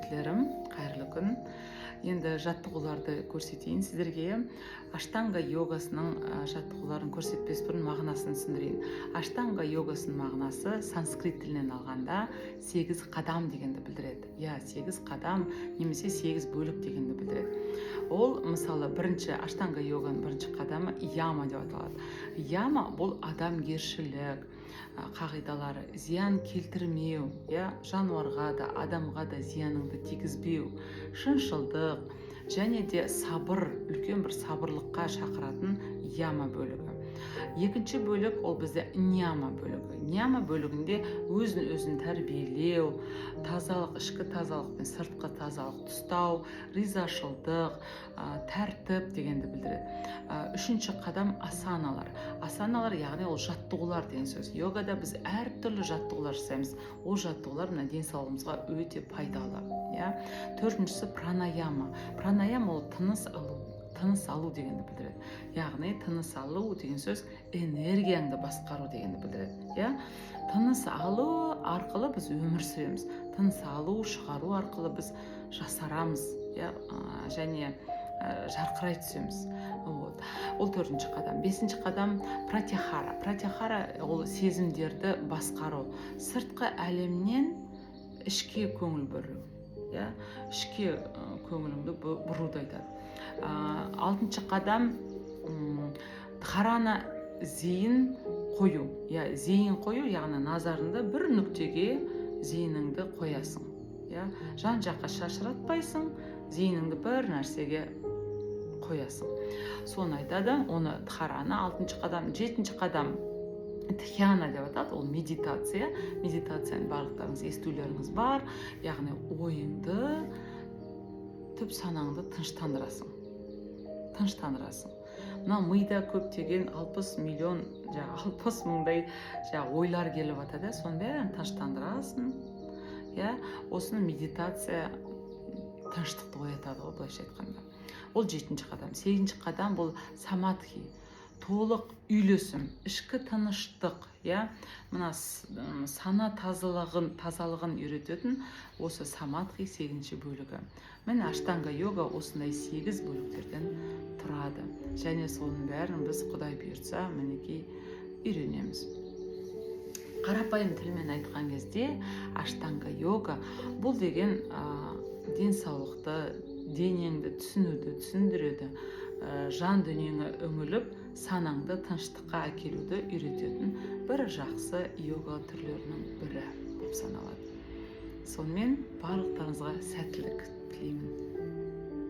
құрметтілерім, қайырлы күн. Енді жаттығуларды көрсетейін сіздерге. Аштанга йогасының жаттығуларын көрсетпес бұрын мағынасын түсіндірейін. Аштанга йогасының мағынасы санскрит тілінен алғанда 8 қадам дегенді білдіреді. 8 қадам немесе 8 бөлік дегенді білдіреді. Ол мысалы аштанга йоганың бірінші қадамы яма деп аталады. Яма бұл адамгершілік қағидалары, зиян келтірмеу, жануарға да, адамға да зияныңды тигізбеу, шыншылдық және де сабыр, үлкен бір сабырлыққа шақыратын яма бөлігі. Екінші бөлік ол бізде ньяма бөлігі. Ньяма бөлігінде өзін тәрбиелеу, тазалық, ішкі тазалық пен сыртқы тазалық ұстау, ризашылдық, тәртіп дегенді білдіреді. Үшінші қадам асаналар. Асаналар яғни ол жаттығулар деген сөз. Йогада біз әртүрлі жаттығулар жасаймыз. Ол жаттығулар мына денсаулығымызға өте пайдалы. Төртіншісі пранаяма. Пранаяма ол тыныс алу дегенді білдіреді. Яғни тыныс алу деген сөз энергияңды басқару дегенді білдіреді. Тыныс алу арқылы біз өмір сүреміз. Тыныс алу, шығару арқылы біз жасарамыз, және жарқырай түсеміз. Ол төртінші қадам. Бесінші қадам пратяхара. Пратяхара ол сезімдерді басқару. Сыртқы әлемнен ішке көңіл бұру. Ішке көңіліңді бұруды айтады. Алтыншы қадам дхарана зейін қою. Зейін қою, яғни назарыңды бір нүктеге зейініңді қоясың. Жан жаққа шашыратпайсың, зейініңді бір нәрсеге қоясың. Соны айтады, оны дхарана. Алтыншы қадам. Жетінші қадам дхьяна деп атады, ол медитация. Медитацияны барлықтарыңыз естулеріңіз бар, яғни ойыңды, түп санаңды тыныштандырасың. Мына мида көптеген 60 миллион, 60 мыңдай ойлар келіп атады, соның бәрін тыныштандырасың. Осыны медитация тыныштықты оятады ғой, былайша айтқанда. Ол жетінші қадам. Сегізінші қадам бұл самадхи. Толық үйлесім, ішкі тыныштық, мына сана тазалығын үйрететін осы самадхи 8-ші бөлігі. Міне аштанга йога осындай 8 бөліктерден тұрады. Және соның бәрін біз Құдай бұйыртса мінекей үйренеміз. Қарапайым тілмен айтқан кезде аштанга йога бұл деген денсаулықты, денеңді түсіндіреді, жан дүниеңе үңіліп, санаңды тыныштыққа әкелуді үйрететін бір жақсы йога түрлерінің бірі болып саналады. Сонымен барлықтарыңызға сәттілік тілеймін.